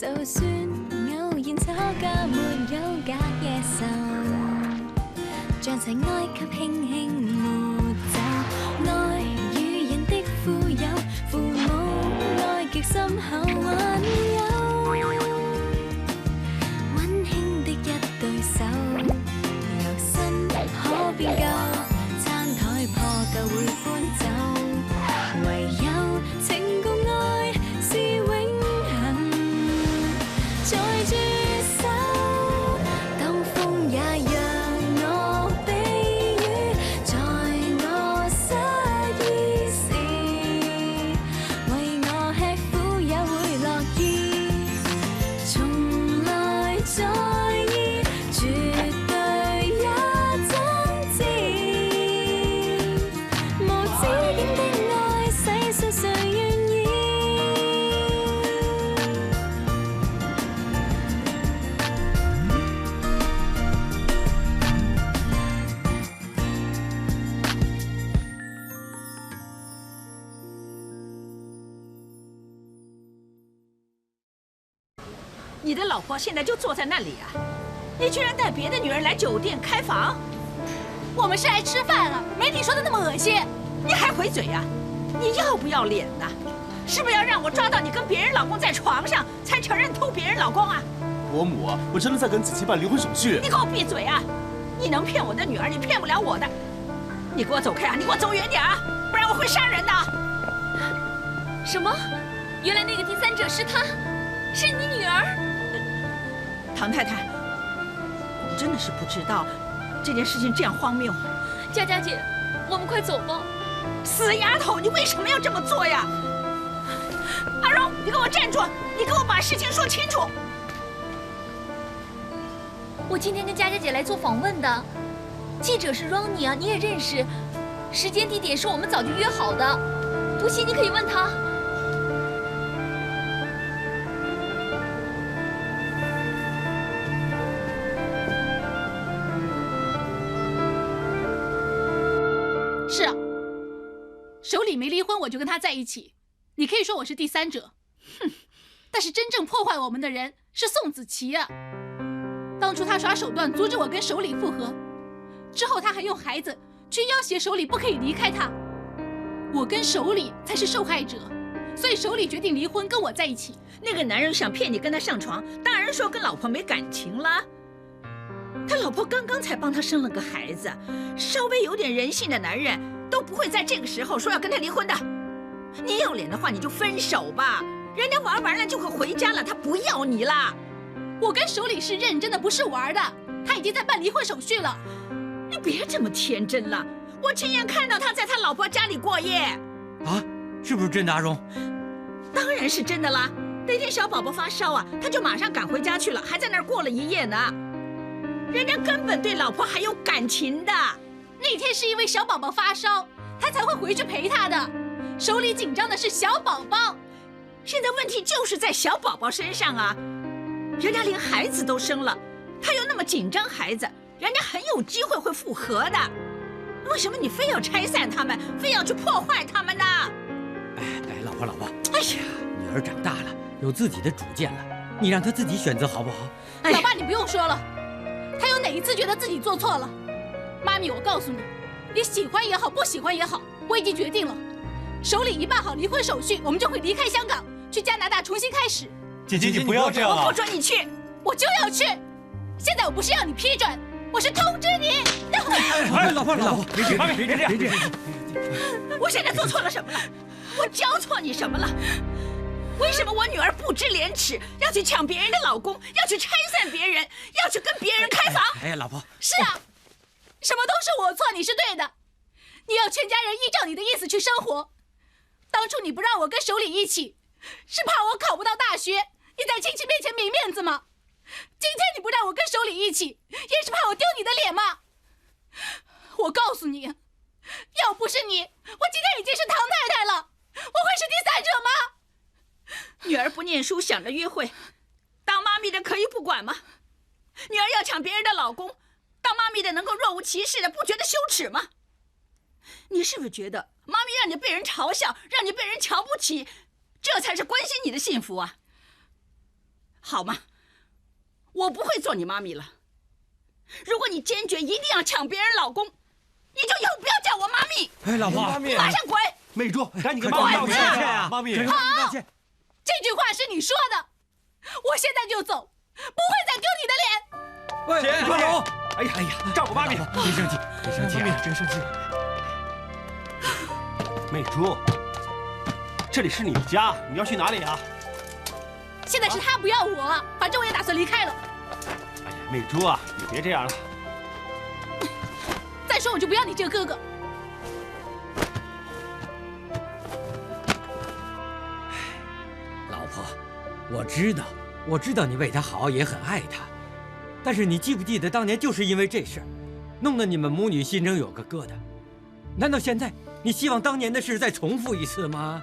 就算偶然吵架，沒有假野獸，像塵埃給輕輕抹走。愛與人的富有，父母愛極深厚溫柔，溫馨的一對手，由新可變舊，餐台破舊會搬走，唯有情共愛是永恆，在駐守。當風也讓我避雨，在我失意時，為我吃苦也會樂意，從來在意，絕對也真摯，無止境的愛，世上誰願意？你的老婆现在就坐在那里啊！你居然带别的女人来酒店开房，我们是来吃饭了，没你说的那么恶心。你还回嘴呀、你要不要脸呐？是不是要让我抓到你跟别人老公在床上，才承认偷别人老公啊？伯母，我真的在跟子琪办离婚手续。你给我闭嘴啊！你能骗我的女儿，你骗不了我的。你给我走开啊！你给我走远点啊，不然我会杀人的。什么？原来那个第三者是他，是你女儿？唐太太，我真的是不知道这件事情这样荒谬。佳佳姐，我们快走吧。死丫头，你为什么要这么做呀？阿荣，你给我站住！你给我把事情说清楚。我今天跟佳佳姐来做访问的，记者是 Ronnie 啊，你也认识，时间地点是我们早就约好的，不信你可以问他。是啊，手里没离婚我就跟他在一起，你可以说我是第三者，哼！但是真正破坏我们的人是宋子琪啊。当初他耍手段阻止我跟手里复合，之后他还用孩子去要挟手里不可以离开他，我跟手里才是受害者，所以手里决定离婚跟我在一起。那个男人想骗你跟他上床，当然说跟老婆没感情了。他老婆刚刚才帮他生了个孩子，稍微有点人性的男人都不会在这个时候说要跟他离婚的。你有脸的话你就分手吧，人家玩完了就会回家了，他不要你了。我跟手里是认真的，不是玩的，他已经在办离婚手续了。你别这么天真了，我亲眼看到他在他老婆家里过夜。啊，是不是真的，阿荣？当然是真的啦，那天小宝宝发烧啊，他就马上赶回家去了，还在那儿过了一夜呢。人家根本对老婆还有感情的。那天是因为小宝宝发烧，他才会回去陪他的。手里紧张的是小宝宝，现在问题就是在小宝宝身上啊。人家连孩子都生了，他又那么紧张孩子，人家很有机会会复合的。为什么你非要拆散他们，非要去破坏他们呢？哎，老婆，哎呀，女儿长大了，有自己的主见了，你让她自己选择好不好？哎老爸你不用说了，他有哪一次觉得自己做错了？妈咪，我告诉你，你喜欢也好，不喜欢也好，我已经决定了。手里一办好离婚手续，我们就会离开香港，去加拿大重新开始。姐姐，你不要这样啊！我不准你去，我就要去。现在我不是要你批准，我是通知你。哎，老婆，别这样！我现在做错了什么了？我教错你什么了？为什么我女儿不知廉耻，要去抢别人的老公，要去拆散别人，要去跟别人开房？哎，老婆，是啊，什么都是我错，你是对的。你要全家人依照你的意思去生活。当初你不让我跟手里一起，是怕我考不到大学，你在亲戚面前没面子吗？今天你不让我跟手里一起，也是怕我丢你的脸吗？我告诉你，要不是你，我今天已经是唐太太了，我会是第三者吗？女儿不念书，想着约会，当妈咪的可以不管吗？女儿要抢别人的老公，当妈咪的能够若无其事的，不觉得羞耻吗？你是不是觉得妈咪让你被人嘲笑，让你被人瞧不起，这才是关心你的幸福啊？好吗？我不会做你妈咪了。如果你坚决一定要抢别人老公，你就以后不要叫我妈咪。哎，老婆，妈咪，马上滚！美珠，赶紧跟快妈咪道歉道歉啊！妈咪，道歉。这句话是你说的，我现在就走，不会再丢你的脸。喂，姐快走！哎呀哎呀，照顾妈咪，别生气，别生气妈咪啊！别生气。美珠，这里是你家，你要去哪里啊？现在是他不要我了，反正我也打算离开了。哎呀，美珠啊，你别这样了。再说我就不要你这个哥哥。老婆，我知道你为他好，也很爱他，但是你记不记得当年就是因为这事儿，弄得你们母女心中有个疙瘩？难道现在你希望当年的事再重复一次吗？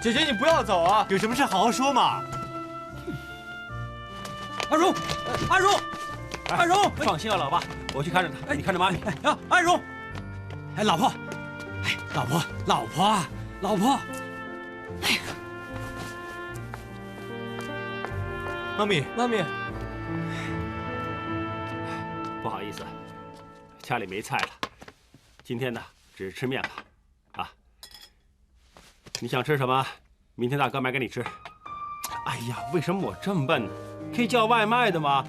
姐姐，你不要走啊！有什么事好好说嘛。阿荣，阿荣，阿荣，放心啊，老爸，我去看着他，你看着妈咪。啊，阿荣，哎，老婆，哎，老婆，老婆啊，老婆，妈咪，妈咪，不好意思，家里没菜了，今天呢只是吃面吧。啊，你想吃什么？明天大哥买给你吃。哎呀，为什么我这么笨呢？可以叫外卖的吗？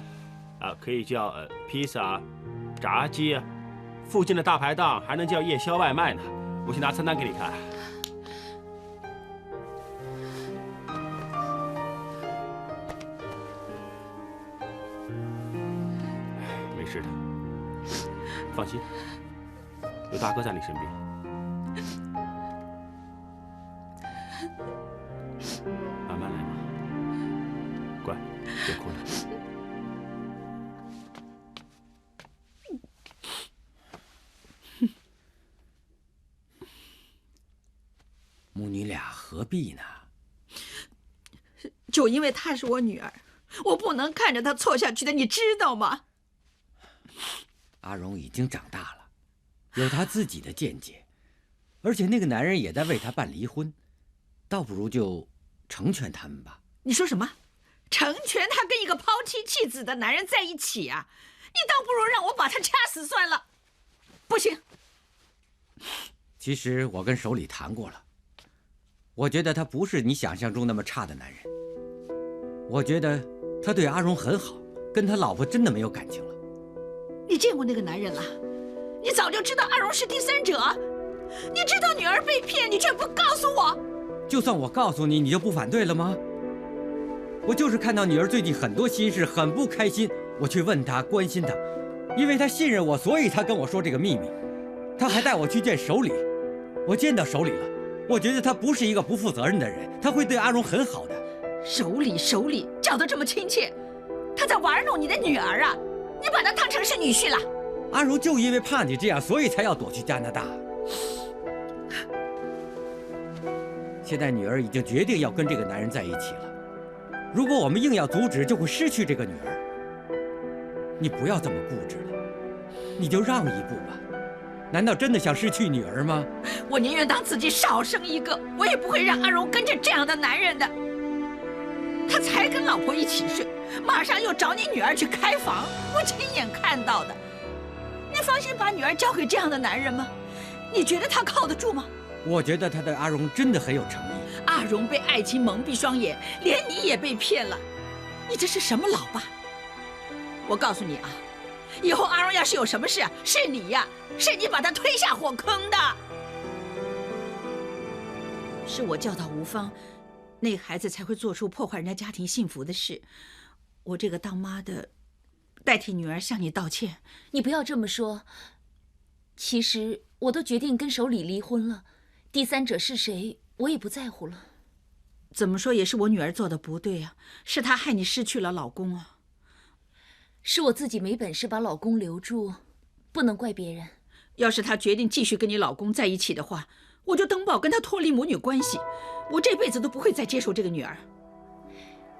啊，可以叫披萨、炸鸡，附近的大排档还能叫夜宵外卖呢。我去拿餐单给你看。没事的，放心，有大哥在你身边。慢慢来嘛，乖，别哭了。母女俩何必呢？就因为她是我女儿，我不能看着她错下去的，你知道吗？阿荣已经长大了，有他自己的见解，而且那个男人也在为他办离婚，倒不如就成全他们吧。你说什么？成全她跟一个抛妻弃子的男人在一起啊？你倒不如让我把他掐死算了。不行。其实我跟手里谈过了，我觉得他不是你想象中那么差的男人。我觉得他对阿荣很好，跟他老婆真的没有感情了。你见过那个男人了？你早就知道阿荣是第三者，你知道女儿被骗，你却不告诉我。就算我告诉你，你就不反对了吗？我就是看到女儿最近很多心事，很不开心，我去问她，关心她，因为她信任我，所以她跟我说这个秘密。她还带我去见首里，我见到首里了，我觉得他不是一个不负责任的人，他会对阿荣很好的。首里叫得这么亲切，他在玩弄你的女儿啊！你把他当成是女婿了。阿荣就因为怕你这样，所以才要躲去加拿大。现在女儿已经决定要跟这个男人在一起了，如果我们硬要阻止，就会失去这个女儿。你不要这么固执了，你就让一步吧。难道真的想失去女儿吗？我宁愿当自己少生一个，我也不会让阿荣跟着这样的男人的。他才跟老婆一起睡，马上又找你女儿去开房，我亲眼看到的。你放心把女儿交给这样的男人吗？你觉得他靠得住吗？我觉得他对阿荣真的很有诚意。阿荣被爱情蒙蔽双眼，连你也被骗了，你这是什么老爸？我告诉你啊，以后阿荣要是有什么事，是你呀，是你把他推下火坑的。是我教导吴芳，那孩子才会做出破坏人家家庭幸福的事。我这个当妈的，代替女儿向你道歉。你不要这么说。其实我都决定跟首里离婚了，第三者是谁，我也不在乎了。怎么说也是我女儿做的不对啊，是她害你失去了老公啊。是我自己没本事把老公留住，不能怪别人。要是她决定继续跟你老公在一起的话，我就登报跟她脱离母女关系，我这辈子都不会再接受这个女儿。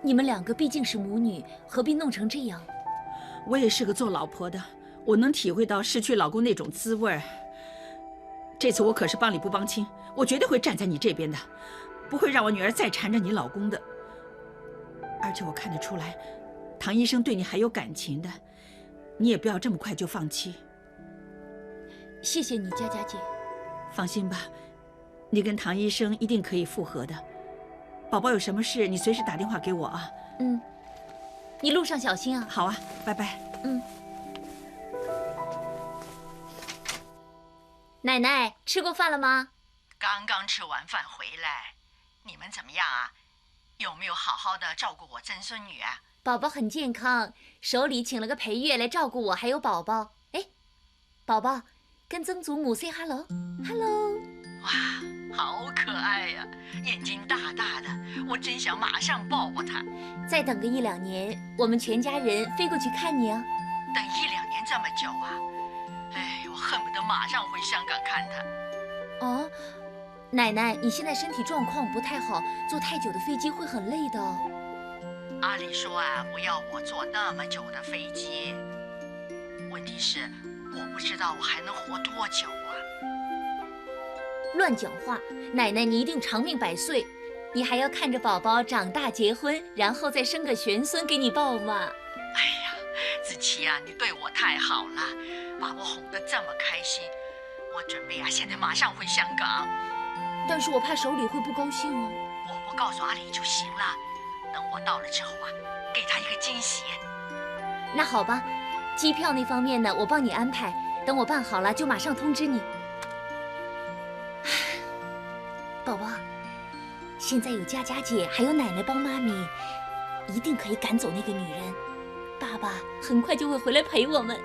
你们两个毕竟是母女，何必弄成这样？我也是个做老婆的，我能体会到失去老公那种滋味儿。这次我可是帮理不帮亲，我绝对会站在你这边的，不会让我女儿再缠着你老公的。而且我看得出来，唐医生对你还有感情的，你也不要这么快就放弃。谢谢你，佳佳姐。放心吧，你跟唐医生一定可以复合的。宝宝有什么事，你随时打电话给我啊。嗯，你路上小心啊。好啊，拜拜。嗯。奶奶，吃过饭了吗？刚刚吃完饭回来，你们怎么样啊？有没有好好的照顾我曾孙女啊？宝宝很健康，手里请了个陪月来照顾我还有宝宝。哎，宝宝，跟曾祖母 say hello。hello。哇，好可爱呀，眼睛大大的，我真想马上抱抱她。再等个1、2年，我们全家人飞过去看你啊。等1、2年这么久啊？哎，我恨不得马上回香港看她。哦，奶奶，你现在身体状况不太好，坐太久的飞机会很累的。阿里说啊，不要我坐那么久的飞机。问题是，我不知道我还能活多久啊。乱讲话，奶奶你一定长命100岁，你还要看着宝宝长大结婚，然后再生个玄孙给你抱嘛。哎呀，子琪啊，你对我太好了，把我哄得这么开心。我准备啊，现在马上回香港。但是我怕手里会不高兴哦。我不告诉阿里就行了，等我到了之后啊，给他一个惊喜。那好吧，机票那方面呢，我帮你安排，等我办好了就马上通知你。宝宝，现在有佳佳姐还有奶奶帮妈咪，一定可以赶走那个女人。爸爸很快就会回来陪我们。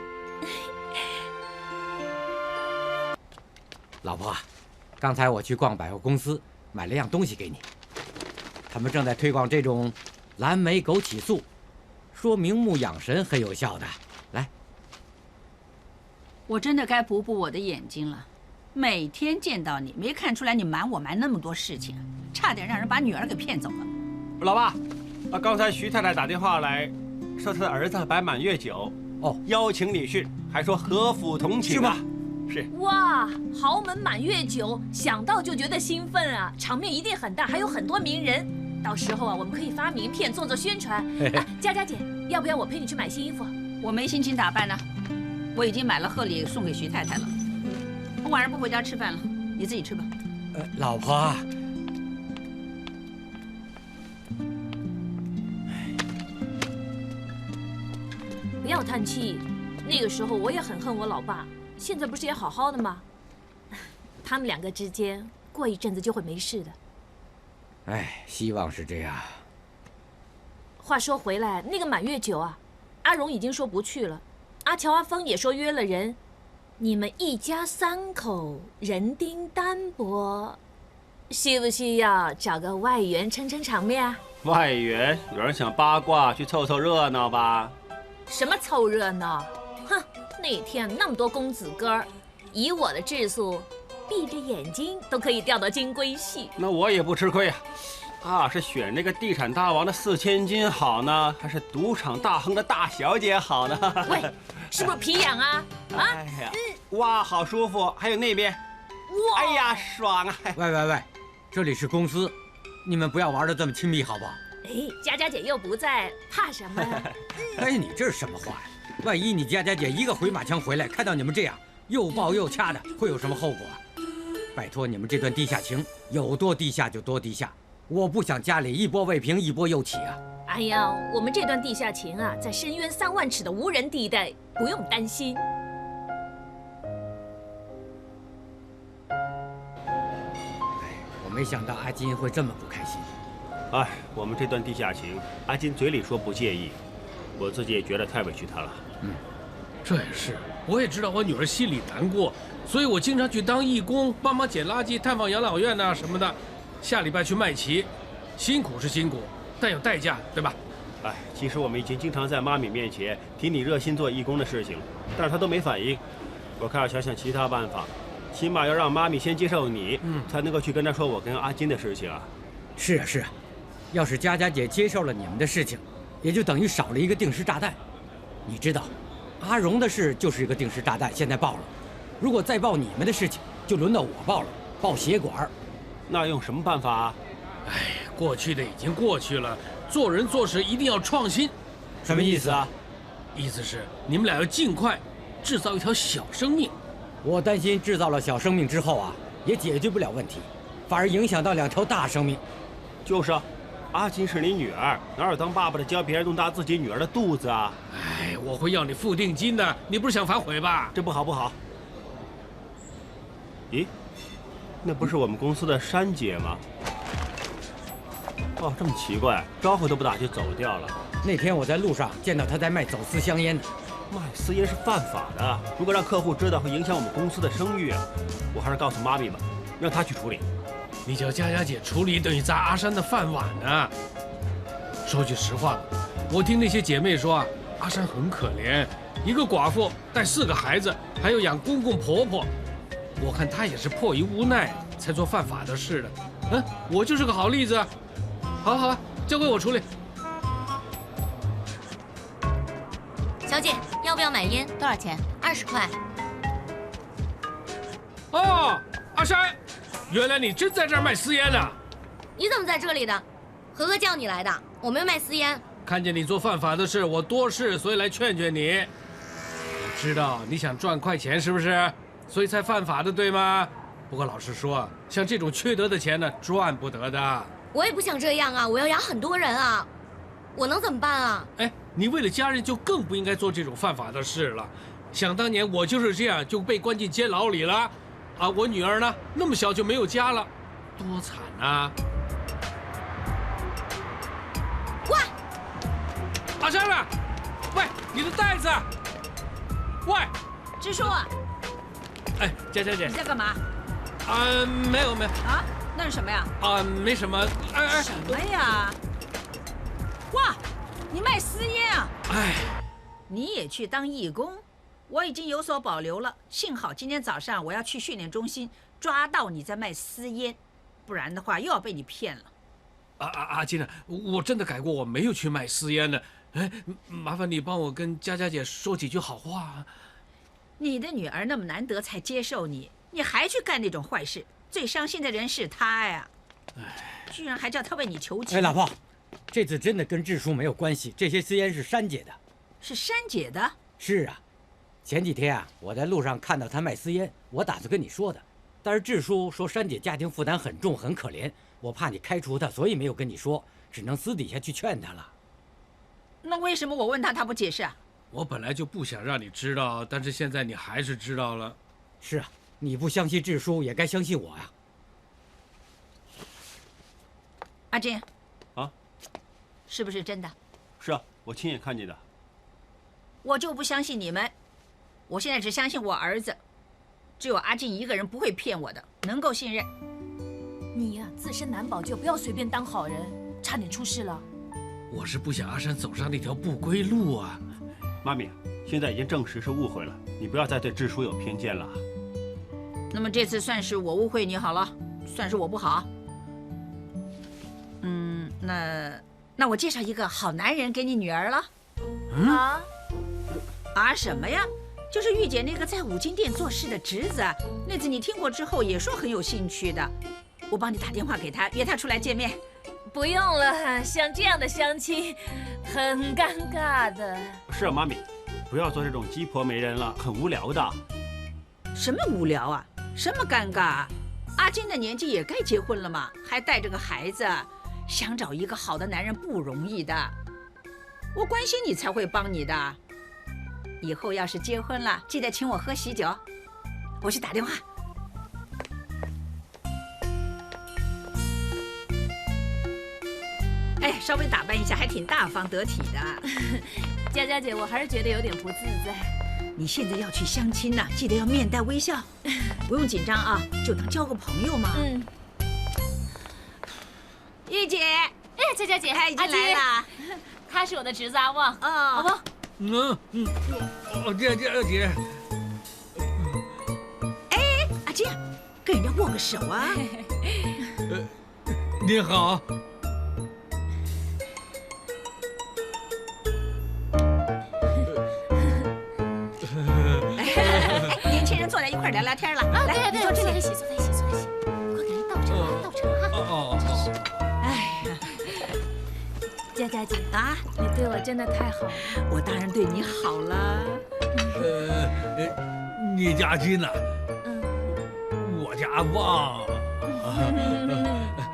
老婆，刚才我去逛百货公司，买了样东西给你。他们正在推广这种蓝莓枸杞素，说明目养神很有效的。来，我真的该补补我的眼睛了。每天见到你，没看出来你瞒我瞒那么多事情，差点让人把女儿给骗走了。老爸，刚才徐太太打电话来，说她的儿子摆满月酒，邀请你去，还说何府同请啊。是。哇，豪门满月酒，想到就觉得兴奋啊！场面一定很大，还有很多名人。到时候啊，我们可以发名片做宣传。佳佳姐，要不要我陪你去买新衣服？我没心情打扮呢，我已经买了贺礼送给徐太太了。我晚上不回家吃饭了，你自己吃吧。老婆，不要叹气，那个时候我也很恨我老爸，现在不是也好好的吗？他们2个之间过一阵子就会没事的。哎，希望是这样。话说回来，那个满月酒啊，阿荣已经说不去了，阿乔、阿峰也说约了人。你们一家3口人丁单薄，需不需要找个外援撑撑场面啊？外援？有人想八卦去凑凑热闹吧？什么凑热闹？哼，那天那么多公子哥儿，以我的质素，闭着眼睛都可以钓到金龟婿。那我也不吃亏啊！是选那个地产大王的4000金好呢，还是赌场大亨的大小姐好呢？喂，是不是皮痒啊？哎呀，哇，好舒服！还有那边，哇，哎呀，爽啊！喂，这里是公司，你们不要玩得这么亲密好不好？哎，佳佳姐又不在，怕什么？哎，你这是什么话呀？万一你佳佳姐一个回马枪回来，看到你们这样又抱又掐的，会有什么后果啊？拜托你们这段地下情有多地下就多地下，我不想家里一波未平一波又起啊！哎呀，我们这段地下情啊，在深渊3万尺的无人地带，不用担心。我没想到阿金会这么不开心。哎，我们这段地下情，阿金嘴里说不介意，我自己也觉得太委屈他了。这也是，我也知道我女儿心里难过，所以我经常去当义工，帮忙捡垃圾、探访养老院呐什么的。下礼拜去卖旗，辛苦是辛苦，但有代价，对吧？哎，其实我们已经经常在妈咪面前提你热心做义工的事情，但是她都没反应。我看要想想其他办法，起码要让妈咪先接受你，才能够去跟她说我跟阿金的事情啊。是啊，要是佳佳姐接受了你们的事情，也就等于少了一个定时炸弹。你知道，阿荣的事就是一个定时炸弹，现在爆了。如果再爆你们的事情，就轮到我爆了，爆血管。那用什么办法啊？哎，过去的已经过去了，做人做事一定要创新。什么意思啊？意思是你们俩要尽快制造一条小生命。我担心制造了小生命之后啊，也解决不了问题，反而影响到2条大生命。就是啊，阿金是你女儿，哪有当爸爸的教别人弄大自己女儿的肚子啊？哎，我会要你付定金的，你不是想反悔吧？这不好不好。咦，那不是我们公司的珊姐吗？哦，这么奇怪，招呼都不打就走掉了。那天我在路上见到她在卖走私香烟呢。卖私烟是犯法的，如果让客户知道，会影响我们公司的声誉。我还是告诉妈咪吧，让她去处理。你叫佳佳姐处理，等于砸阿山的饭碗呢。说句实话，我听那些姐妹说啊，阿山很可怜，一个寡妇带4个孩子，还要养公公婆婆。我看她也是迫于无奈才做犯法的事的。嗯，我就是个好例子。好好，交给我处理。小姐，要不要买烟？多少钱？20块。哦，阿山，原来你真在这儿卖私烟呢！你怎么在这里的？和和叫你来的，我没有卖私烟。看见你做犯法的事，我多事，所以来劝劝你。我知道你想赚快钱，是不是？所以才犯法的，对吗？不过老实说，像这种缺德的钱呢，赚不得的。我也不想这样啊，我要养很多人啊，我能怎么办啊？哎，你为了家人就更不应该做这种犯法的事了。想当年我就是这样，就被关进监牢里了。啊，我女儿呢，那么小就没有家了，多惨啊！喂，阿山啊，喂，你的袋子！喂，支书啊，哎，佳佳姐你，在干嘛？啊，没有没有啊，那是什么呀？啊，没什么。哎哎，什么呀？哇，你卖私烟啊？哎，你也去当义工？我已经有所保留了。幸好今天早上我要去训练中心抓到你在卖私烟，不然的话又要被你骗了。阿金啊，我真的改过，我没有去卖私烟的。哎，麻烦你帮我跟佳佳姐说几句好话啊。你的女儿那么难得才接受你，你还去干那种坏事，最伤心的人是她呀！居然还叫她为你求情。哎，老婆，这次真的跟智叔没有关系，这些私烟是珊姐的。是珊姐的？是啊，前几天啊，我在路上看到她卖私烟，我打算跟你说的，但是智叔说珊姐家庭负担很重，很可怜，我怕你开除她，所以没有跟你说，只能私底下去劝她了。那为什么我问她，她不解释啊？我本来就不想让你知道，但是现在你还是知道了。是啊，你不相信智叔，也该相信我呀。阿金，啊，是不是真的？是啊，我亲眼看见的。我就不相信你们，我现在只相信我儿子，只有阿金一个人不会骗我的，能够信任。你呀，自身难保就不要随便当好人，差点出事了。我是不想阿山走上那条不归路啊。妈咪，现在已经证实是误会了，你不要再对智叔有偏见了。那么这次算是我误会你好了，算是我不好。那我介绍一个好男人给你女儿了。啊？啊什么呀？就是玉姐那个在五金店做事的侄子，那次你听过之后也说很有兴趣的，我帮你打电话给他，约他出来见面。不用了，像这样的相亲很尴尬的。是啊，妈咪，不要做这种鸡婆媒人了，很无聊的。什么无聊啊？什么尴尬啊？阿金的年纪也该结婚了嘛，还带着个孩子，想找一个好的男人不容易的。我关心你才会帮你的。以后要是结婚了，记得请我喝喜酒。我去打电话。哎，稍微打扮一下，还挺大方得体的。佳佳姐，我还是觉得有点不自在。你现在要去相亲呢，记得要面带微笑，不用紧张啊，就当交个朋友嘛。嗯。玉姐，哎，佳佳姐，哎，已经来了。他是我的侄子阿旺，哦，好不？姐。哎，阿金，跟人家握个手啊。你好。年轻人坐在一块聊聊天了。啊，来，对，坐这里。坐在一起，快给人倒茶，倒茶哈。哦。哎呀，佳佳姐，啊，你对我真的太好了。我当然对你好了。你家金呐？嗯，我家旺。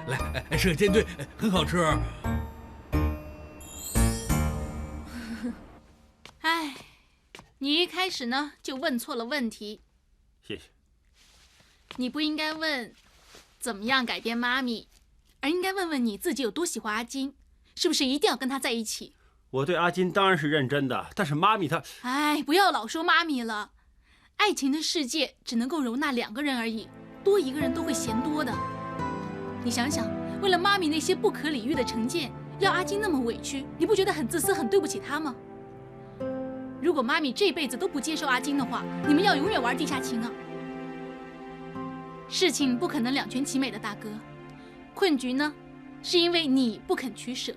来，是个煎堆，很好吃。哎，你一开始呢就问错了问题。谢谢。你不应该问怎么样改变妈咪，而应该问问你自己有多喜欢阿金，是不是一定要跟他在一起？我对阿金当然是认真的，但是妈咪她……哎，不要老说妈咪了，爱情的世界只能够容纳2个人而已，多一个人都会嫌多的。你想想，为了妈咪那些不可理喻的成见，要阿金那么委屈，你不觉得很自私、很对不起他吗？如果妈咪这辈子都不接受阿金的话，你们要永远玩地下情啊！事情不可能两全其美的，大哥。困局呢，是因为你不肯取舍。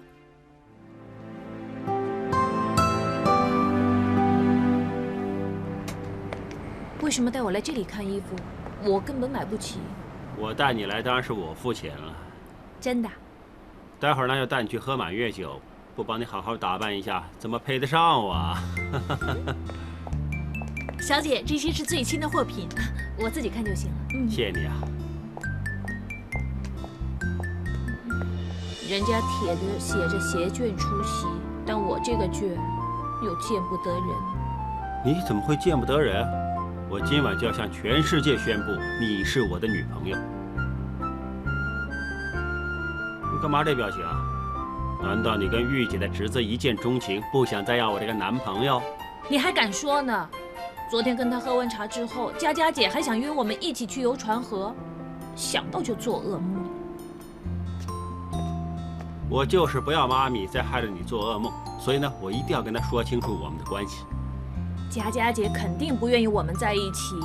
为什么带我来这里看衣服？我根本买不起。我带你来当然是我付钱了。真的？待会儿呢要带你去喝满月酒，不帮你好好打扮一下，怎么配得上我啊？小姐，这些是最新的货品，我自己看就行了。谢谢你啊。人家帖子写着携眷出席，但我这个眷又见不得人。你怎么会见不得人？我今晚就要向全世界宣布，你是我的女朋友。你干嘛这表情啊？难道你跟玉姐的侄子一见钟情，不想再要我这个男朋友？你还敢说呢？昨天跟他喝完茶之后，佳佳姐还想约我们一起去游船河，想到就做噩梦。我就是不要妈咪再害得你做噩梦，所以呢，我一定要跟她说清楚我们的关系。佳佳姐肯定不愿意我们在一起，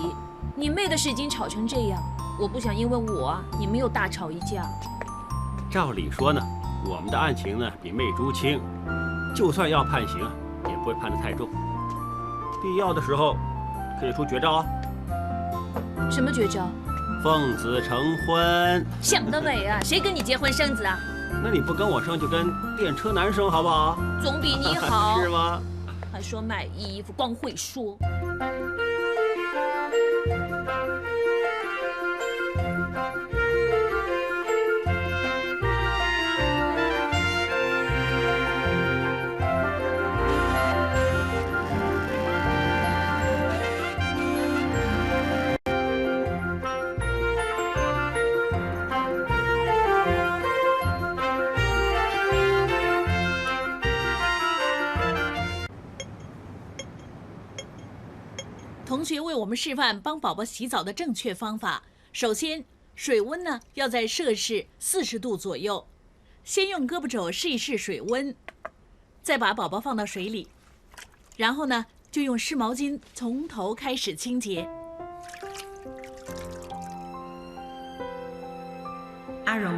你妹的事已经吵成这样，我不想因为我你们又大吵一架。照理说呢，我们的案情呢比媚珠轻，就算要判刑，也不会判得太重。必要的时候，可以出绝招啊。什么绝招？奉子成婚。想得美啊！谁跟你结婚生子啊？那你不跟我生，就跟电车男生好不好？总比你好。是吗？还说买衣服，光会说。同学为我们示范帮宝宝洗澡的正确方法。首先，水温呢要在摄氏40度左右。先用胳膊肘试一试水温，再把宝宝放到水里，然后呢就用湿毛巾从头开始清洁。阿荣，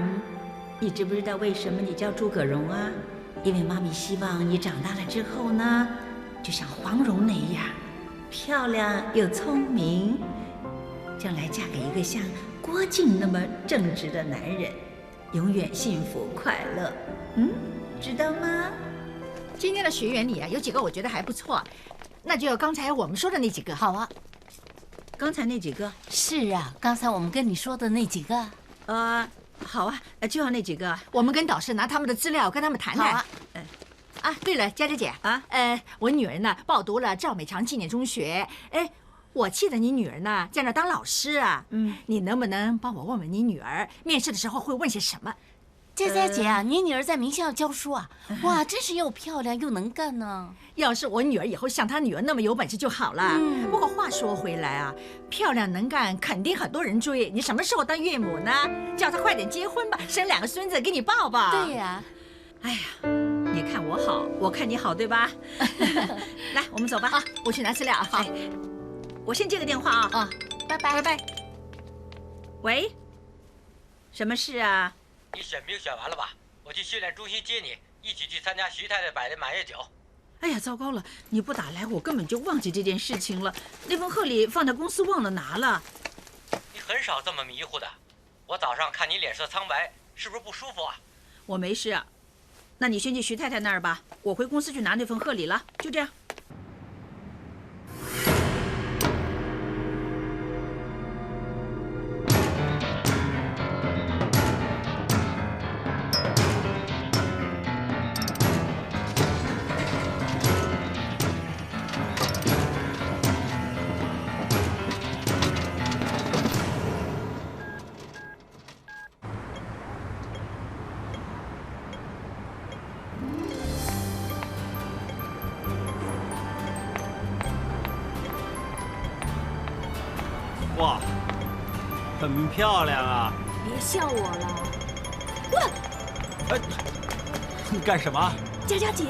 你知不知道为什么你叫诸葛荣啊？因为妈咪希望你长大了之后呢，就像黄蓉那样，漂亮又聪明，将来嫁给一个像郭靖那么正直的男人，永远幸福快乐。知道吗？今天的学员里啊，有几个我觉得还不错，那就刚才我们说的那几个。好啊，刚才那几个？是啊，刚才我们跟你说的那几个。好啊，就要那几个。我们跟导师拿他们的资料，跟他们谈谈。好啊。对了，佳佳姐啊，我女儿呢报读了赵美强纪念中学。我记得你女儿呢在那当老师啊。你能不能帮我问问你女儿面试的时候会问些什么？佳佳姐啊，你女儿在名校教书啊，哇，真是又漂亮又能干呢。要是我女儿以后像她女儿那么有本事就好了。不过话说回来啊，漂亮能干肯定很多人追，你什么时候当岳母呢？叫她快点结婚吧，生2个孙子给你抱抱。对呀。哎呀，你看我好，我看你好，对吧？来，我们走吧。啊，我去拿资料。好，我先接个电话啊。啊，拜拜拜拜。喂，什么事啊？你选兵选完了吧？我去训练中心接你，一起去参加徐太太摆的满月酒。哎呀，糟糕了！你不打来，我根本就忘记这件事情了。那封贺礼放在公司忘了拿了。你很少这么迷糊的。我早上看你脸色苍白，是不是不舒服啊？我没事啊。那你先去徐太太那儿吧，我回公司去拿那份贺礼了。就这样。哇，很漂亮啊！别笑我了，哎，你干什么？佳佳姐，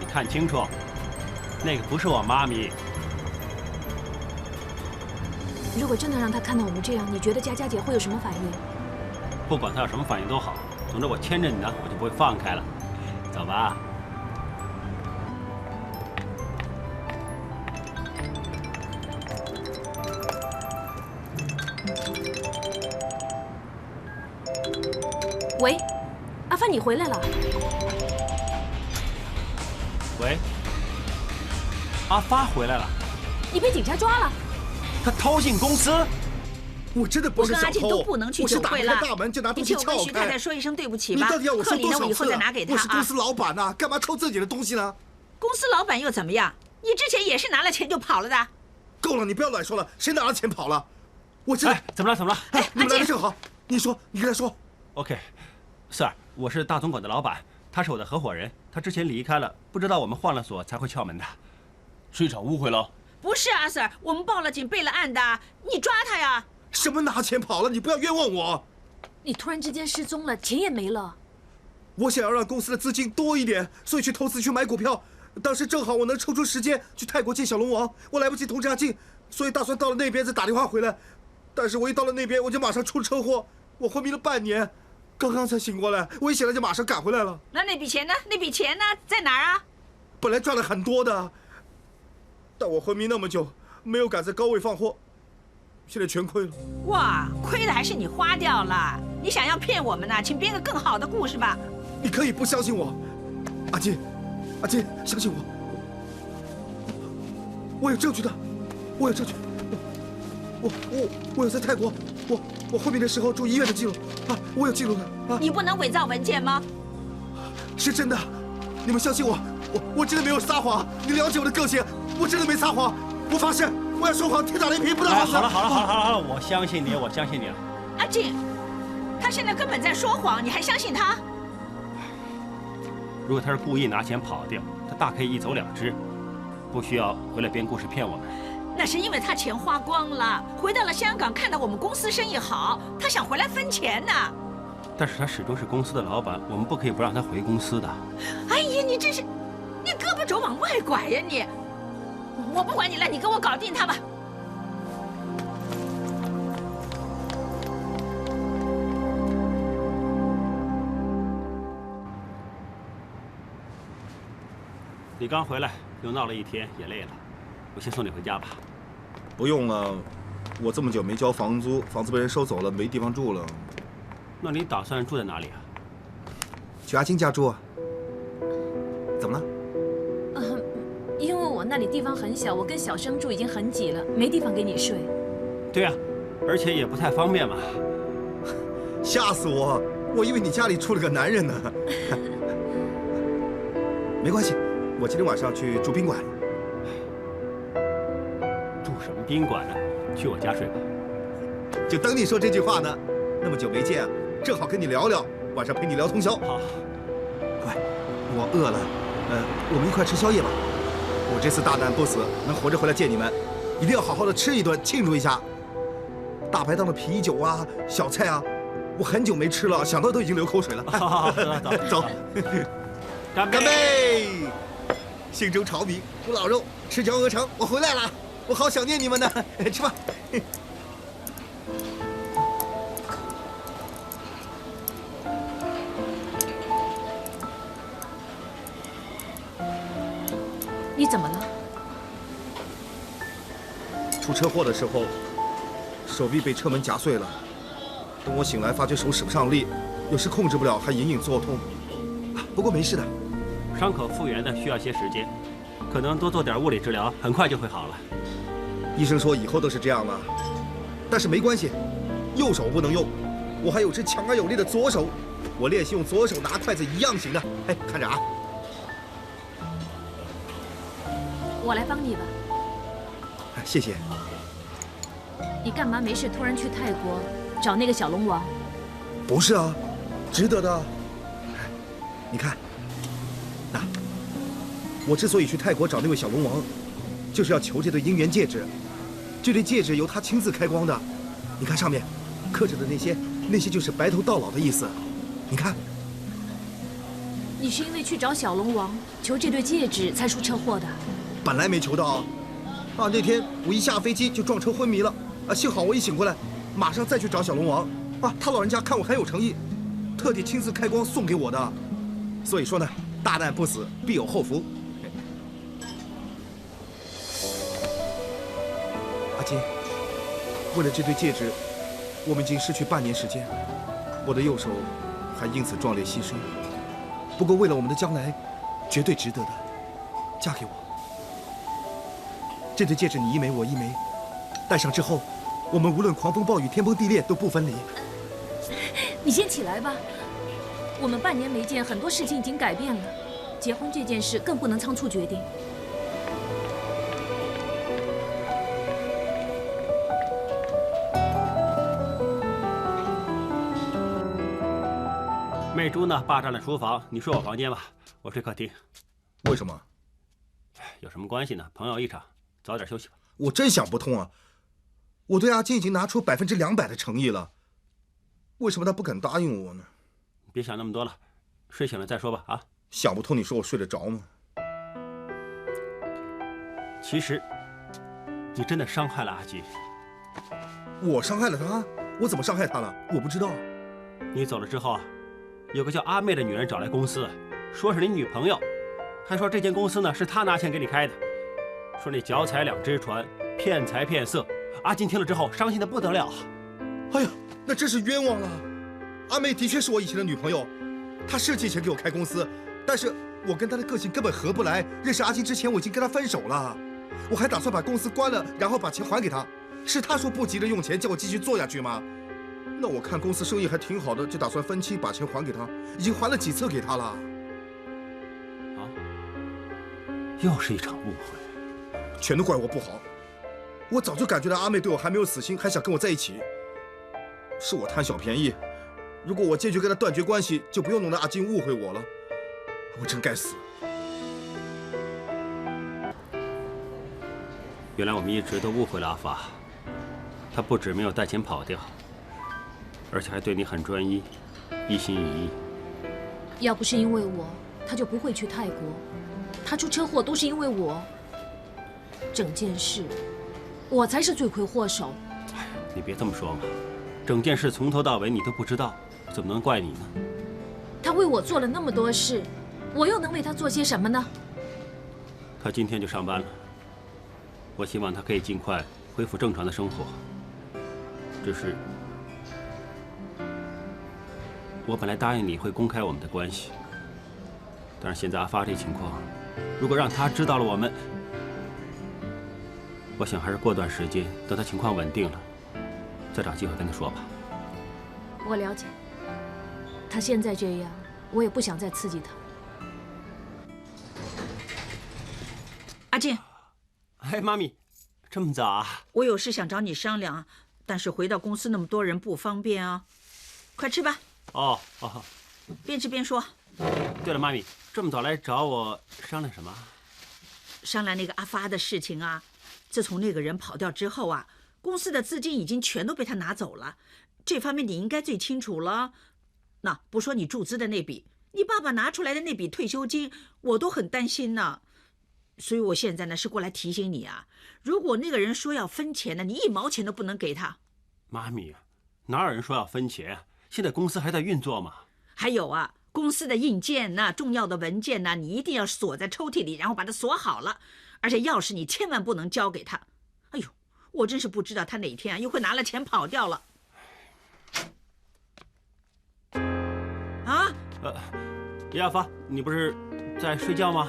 你看清楚，那个不是我妈咪。如果真的让她看到我们这样，你觉得佳佳姐会有什么反应？不管她有什么反应都好，总之我牵着你呢，我就不会放开了。走吧。喂，阿帆，你回来了。喂，阿发回来了，你被警察抓了。他偷进公司。我真的不我跟是小偷，阿静都不能去酒会了。我是打开大门就拿东西你替我跟撬徐太太开。说一声对不起你吧。到底要我说贺礼呢？我以后多少次再拿给他啊。我是公司老板呐，干嘛偷自己的东西呢？公司老板又怎么样？你之前也是拿了钱就跑了的。够了，你不要乱说了，谁拿了钱跑了？我真的……哎，怎么了？怎么了？哎，你们来的正好，你说，你跟他说。OK，Sir，我是大总管的老板，他是我的合伙人，他之前离开了，不知道我们换了锁才会撬门的。是一场误会了。不是啊，Sir，我们报了警，备了案的，你抓他呀！什么拿钱跑了？你不要冤枉我！你突然之间失踪了，钱也没了。我想要让公司的资金多一点，所以去投资去买股票。当时正好我能抽出时间去泰国见小龙王，我来不及通知阿静，所以打算到了那边再打电话回来。但是我一到了那边，我就马上出车祸，我昏迷了半年，刚刚才醒过来。我一醒来就马上赶回来了。那笔钱呢？那笔钱呢？在哪儿啊？本来赚了很多的，但我昏迷那么久，没有赶在高位放货，现在全亏了。哇，亏的还是你花掉了。你想要骗我们呢？请编个更好的故事吧。你可以不相信我，阿金，阿金，相信我，我有证据的，我有证据，我有在泰国，我昏迷的时候住医院的记录啊，我有记录的啊。你不能伪造文件吗？是真的，你们相信我，我真的没有撒谎。你了解我的个性，我真的没撒谎，我发誓，我要说谎，天打雷劈，不打好死。好了，我相信你，我相信你了。阿静，他现在根本在说谎，你还相信他？如果他是故意拿钱跑掉，他大可以一走了之，不需要回来编故事骗我们。那是因为他钱花光了，回到了香港，看到我们公司生意好，他想回来分钱呢。但是他始终是公司的老板，我们不可以不让他回公司的。哎呀，你真是，你胳膊肘往外拐呀你！我不管你了，你跟我搞定他吧。你刚回来，又闹了一天，也累了，我先送你回家吧。不用了，我这么久没交房租，房子被人收走了，没地方住了。那你打算住在哪里啊？去阿金家住啊？怎么了？因为我那里地方很小，我跟小生住已经很挤了，没地方给你睡。对啊，而且也不太方便嘛。吓死我！我以为你家里出了个男人呢。没关系，我今天晚上去住宾馆。住什么宾馆呢？去我家睡吧。就等你说这句话呢。那么久没见，正好跟你聊聊，晚上陪你聊通宵。好。快，我饿了，我们一块吃宵夜吧。我这次大难不死，能活着回来见你们，一定要好好的吃一顿，庆祝一下。大排档的啤酒啊，小菜啊，我很久没吃了，想到都已经流口水了。好，走。干杯！干杯！兴州炒米、古老肉、赤脚鹅肠，我回来了，我好想念你们呢。吃吧。你怎么了？出车祸的时候，手臂被车门夹碎了，等我醒来发觉手使不上力，有时控制不了，还隐隐作痛。不过没事的，伤口复原的需要些时间，可能多做点物理治疗，很快就会好了。医生说以后都是这样了，但是没关系，右手不能用，我还有只强而有力的左手，我练习用左手拿筷子一样行的。哎，看着啊，我来帮你吧。谢谢。你干嘛没事突然去泰国找那个小龙王？不是啊，值得的。你看，那我之所以去泰国找那位小龙王，就是要求这对姻缘戒指。这对戒指由他亲自开光的，你看上面刻着的那些就是白头到老的意思。你看，你是因为去找小龙王求这对戒指才出车祸的？本来没求到啊，那天我一下飞机就撞车昏迷了啊，幸好我一醒过来，马上再去找小龙王啊，他老人家看我很有诚意，特地亲自开光送给我的。所以说呢，大难不死，必有后福。阿金，为了这对戒指，我们已经失去半年时间，我的右手还因此壮烈牺牲。不过为了我们的将来，绝对值得的。嫁给我。这对戒指你一枚我一枚，戴上之后，我们无论狂风暴雨、天崩地裂都不分离。你先起来吧。我们半年没见，很多事情已经改变了。结婚这件事更不能仓促决定。媚珠呢，霸占了厨房，你睡我房间吧，我睡客厅。为什么？有什么关系呢？朋友一场，早点休息吧。我真想不通啊！我对阿金已经拿出200%的诚意了，为什么他不肯答应我呢？别想那么多了，睡醒了再说吧。啊，想不通，你说我睡得着吗？其实，你真的伤害了阿金。我伤害了他？我怎么伤害他了？我不知道。你走了之后啊，有个叫阿妹的女人找来公司，说是你女朋友，还说这间公司呢是她拿钱给你开的，说你脚踩2只船，骗财骗色。阿金听了之后伤心的不得了。哎呀，那真是冤枉了。阿妹的确是我以前的女朋友，她是借钱给我开公司，但是我跟她的个性根本合不来。认识阿金之前，我已经跟她分手了，我还打算把公司关了，然后把钱还给她。是她说不急着用钱，叫我继续做下去吗？那我看公司生意还挺好的，就打算分期把钱还给她，已经还了几次给她了。啊，又是一场误会，全都怪我不好。我早就感觉到阿妹对我还没有死心，还想跟我在一起，是我贪小便宜。如果我坚决跟她断绝关系，就不用弄得阿金误会我了。我真该死。原来我们一直都误会了阿发，他不止没有带钱跑掉，而且还对你很专一，一心一意。要不是因为我，他就不会去泰国。他出车祸都是因为我，整件事我才是罪魁祸首。哎，你别这么说嘛，整件事从头到尾你都不知道，怎么能怪你呢？他为我做了那么多事，我又能为他做些什么呢？他今天就上班了，我希望他可以尽快恢复正常的生活。只是，我本来答应你会公开我们的关系，但是现在阿发这情况，如果让他知道了我们，我想还是过段时间，等他情况稳定了，再找机会跟他说吧。我了解，他现在这样，我也不想再刺激他。阿静，哎，妈咪，这么早啊？我有事想找你商量，但是回到公司那么多人不方便啊。快吃吧。哦。边吃边说。对了，妈咪，这么早来找我商量什么？商量那个阿发的事情啊。自从那个人跑掉之后啊，公司的资金已经全都被他拿走了，这方面你应该最清楚了。那不说你注资的那笔，你爸爸拿出来的那笔退休金，我都很担心呢。所以我现在呢是过来提醒你啊，如果那个人说要分钱呢，你1毛钱都不能给他。妈咪，哪有人说要分钱？现在公司还在运作嘛。还有啊，公司的硬件呐、重要的文件呐，你一定要锁在抽屉里，然后把它锁好了。而且钥匙你千万不能交给他。哎呦，我真是不知道他哪天啊又会拿了钱跑掉了。叶阿发，你不是在睡觉吗？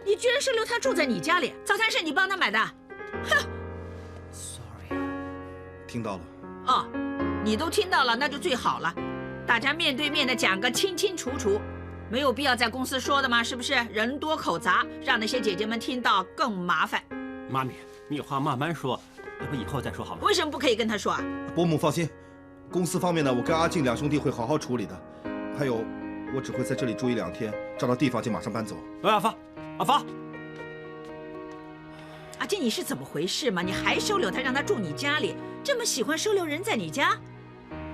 你居然收留他住在你家里，早餐是你帮他买的？哼 ！Sorry。听到了。哦，你都听到了，那就最好了。大家面对面的讲个清清楚楚，没有必要在公司说的吗？是不是？人多口杂，让那些姐姐们听到更麻烦。妈咪，你有话慢慢说，要不以后再说好吗？为什么不可以跟他说啊？伯母放心，公司方面呢，我跟阿静两兄弟会好好处理的。还有，我只会在这里住1-2天，找到地方就马上搬走。阿发，阿发，阿金，你是怎么回事嘛？你还收留他，让他住你家里，这么喜欢收留人在你家，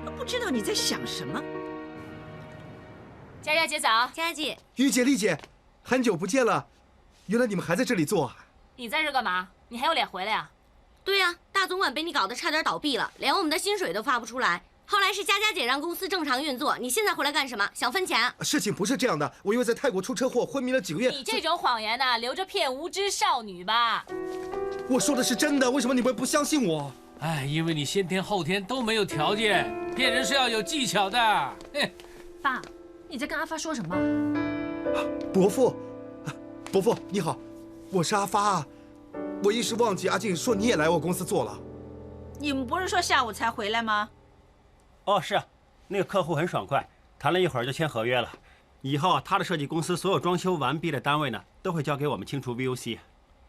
都不知道你在想什么。佳佳姐早，佳佳姐，玉姐、丽姐，很久不见了，原来你们还在这里做。你在这干嘛？你还有脸回来呀？对呀，大总管被你搞得差点倒闭了，连我们的薪水都发不出来。后来是佳佳姐让公司正常运作，你现在回来干什么？想分钱？事情不是这样的，我因为在泰国出车祸昏迷了几个月。你这种谎言呢，留着骗无知少女吧。我说的是真的，为什么你们不相信我？哎，因为你先天后天都没有条件，骗人是要有技巧的。哼！爸，你在跟阿发说什么？伯父，伯父你好，我是阿发啊。我一时忘记阿静说你也来我公司做了。你们不是说下午才回来吗？哦，是啊，那个客户很爽快，谈了一会儿就签合约了。以后啊，他的设计公司所有装修完毕的单位呢，都会交给我们清除 VOC。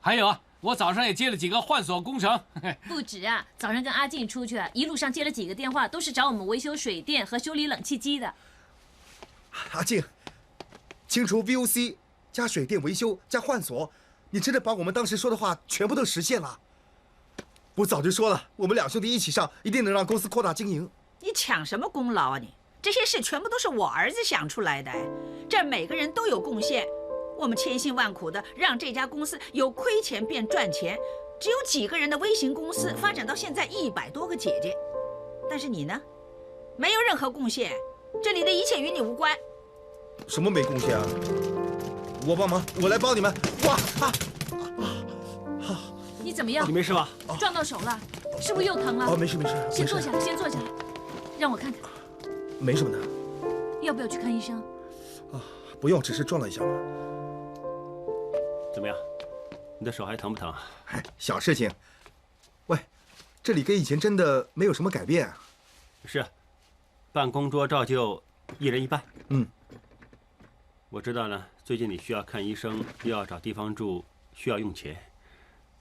还有啊，我早上也接了几个换锁工程。不止啊，早上跟阿静出去，一路上接了几个电话，都是找我们维修水电和修理冷气机的。阿静，清除 VOC 加水电维修加换锁，你真的把我们当时说的话全部都实现了。我早就说了，我们两兄弟一起上，一定能让公司扩大经营。你抢什么功劳啊你？这些事全部都是我儿子想出来的，这每个人都有贡献。我们千辛万苦的让这家公司由亏钱变赚钱，只有几个人的微型公司发展到现在100多个姐姐，但是你呢，没有任何贡献，这里的一切与你无关。什么没贡献啊？我帮忙，我来帮你们。哇你怎么样？你没事吧？撞到手了，是不是又疼了？哦，没事没事。先坐下来，先坐下来，让我看看。没什么的。要不要去看医生？啊，不用，只是撞了一下嘛。怎么样？你的手还疼不疼？哎，小事情。喂，这里跟以前真的没有什么改变啊。是，办公桌照旧1人1半。嗯。我知道呢，最近你需要看医生，又要找地方住，需要用钱。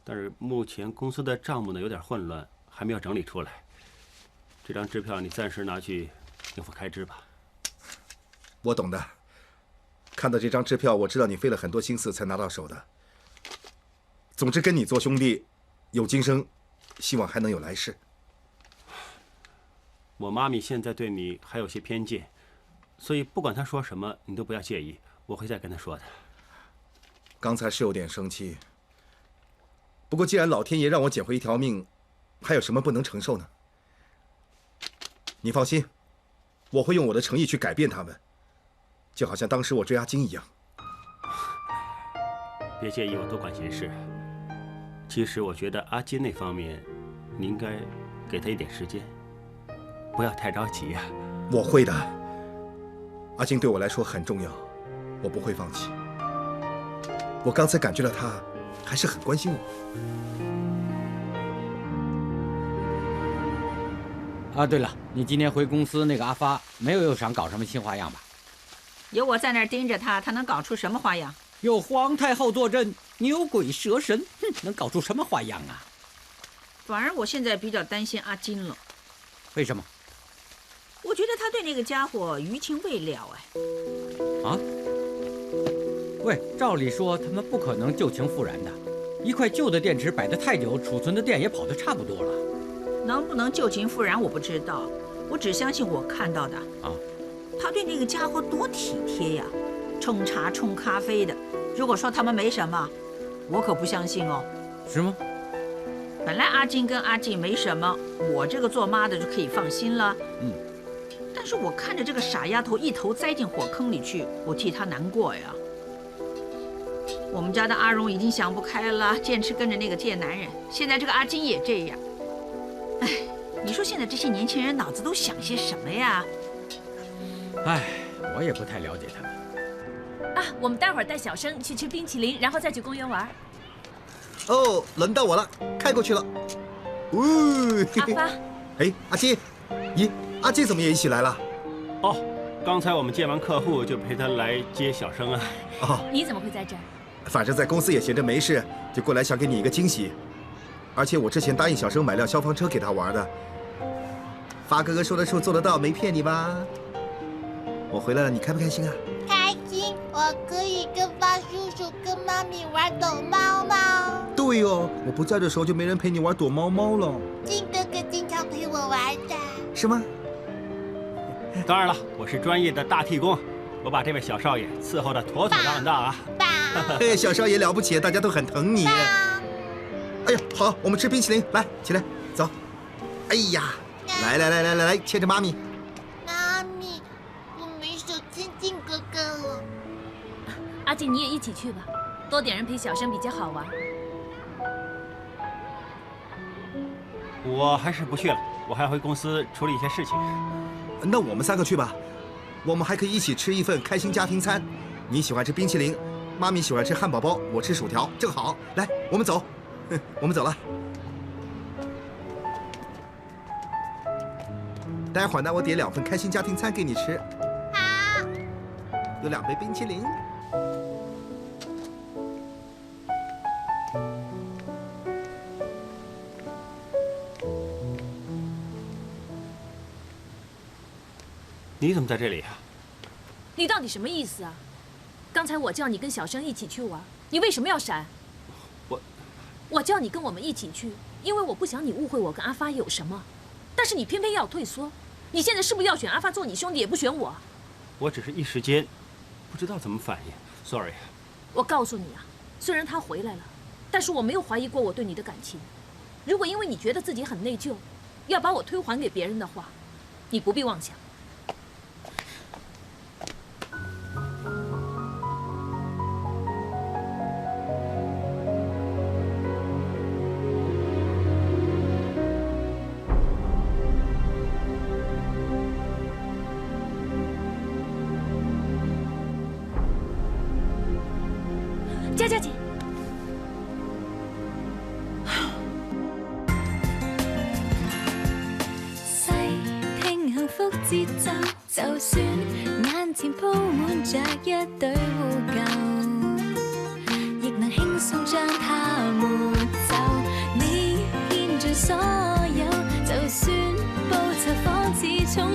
但是目前公司的账目呢有点混乱，还没有整理出来。这张支票你暂时拿去应付开支吧。我懂的。看到这张支票，我知道你费了很多心思才拿到手的。总之，跟你做兄弟，有今生，希望还能有来世。我妈咪现在对你还有些偏见，所以不管她说什么，你都不要介意，我会再跟她说的。刚才是有点生气。不过，既然老天爷让我捡回一条命，还有什么不能承受呢？你放心，我会用我的诚意去改变他们，就好像当时我追阿金一样。别介意我多管闲事。其实我觉得阿金那方面，你应该给他一点时间，不要太着急呀。我会的。阿金对我来说很重要，我不会放弃。我刚才感觉到他还是很关心我。啊，对了，你今天回公司那个阿发没有又想搞什么新花样吧？有我在那儿盯着他，他能搞出什么花样？有皇太后坐镇，牛鬼蛇神，哼，能搞出什么花样啊？反而我现在比较担心阿金了。为什么？我觉得他对那个家伙余情未了哎。啊？喂，照理说他们不可能旧情复燃的，一块旧的电池摆得太久，储存的电也跑得差不多了。能不能旧情复燃我不知道，我只相信我看到的。啊，他对那个家伙多体贴呀，冲茶冲咖啡的。如果说他们没什么，我可不相信哦。是吗？本来阿金跟阿静没什么，我这个做妈的就可以放心了。嗯。但是我看着这个傻丫头一头栽进火坑里去，我替她难过呀。我们家的阿荣已经想不开了，坚持跟着那个贱男人。现在这个阿金也这样。哎，你说现在这些年轻人脑子都想些什么呀？哎，我也不太了解他们。啊，我们待会儿带小生去吃冰淇淋，然后再去公园玩。哦，轮到我了，开过去了。阿发，哎，阿金，咦，阿金怎么也一起来了？哦，刚才我们见完客户，就陪他来接小生啊。哦，你怎么会在这儿？反正在公司也闲着没事，就过来想给你一个惊喜。而且我之前答应小生买辆消防车给他玩的。发哥哥说得出做得到，没骗你吧？我回来了，你开不开心啊？开心，我可以跟发叔叔、跟妈咪玩躲猫猫。对哦，我不在的时候就没人陪你玩躲猫猫了。金哥哥经常陪我玩的。是吗？当然了，我是专业的大替工，我把这位小少爷伺候得妥妥当当啊。嘿，小少爷了不起，大家都很疼你。哎呀，好，我们吃冰淇淋，来，起来，走。哎呀，来，牵着妈咪。妈咪，我没手牵金哥哥了。阿静，你也一起去吧，多点人陪小生比较好玩。我还是不去了，我还要回公司处理一些事情。那我们3个去吧，我们还可以一起吃一份开心家庭餐。你喜欢吃冰淇淋，妈咪喜欢吃汉堡包，我吃薯条，正好。来，我们走，我们走了。待会儿呢，我点2份开心家庭餐给你吃。好。有2杯冰淇淋。你怎么在这里啊？你到底什么意思啊？刚才我叫你跟小生一起去玩，你为什么要闪？我叫你跟我们一起去，因为我不想你误会我跟阿发有什么，但是你偏偏要退缩。你现在是不是要选阿发做你兄弟，也不选我？我只是一时间不知道怎么反应 ，sorry。我告诉你啊，虽然他回来了，但是我没有怀疑过我对你的感情。如果因为你觉得自己很内疚，要把我推还给别人的话，你不必妄想。佳佳姐，细聽幸福節奏，就算眼前鋪滿着一堆污垢，亦能輕鬆將它抹走。你獻盡所有，就算報酬仿似重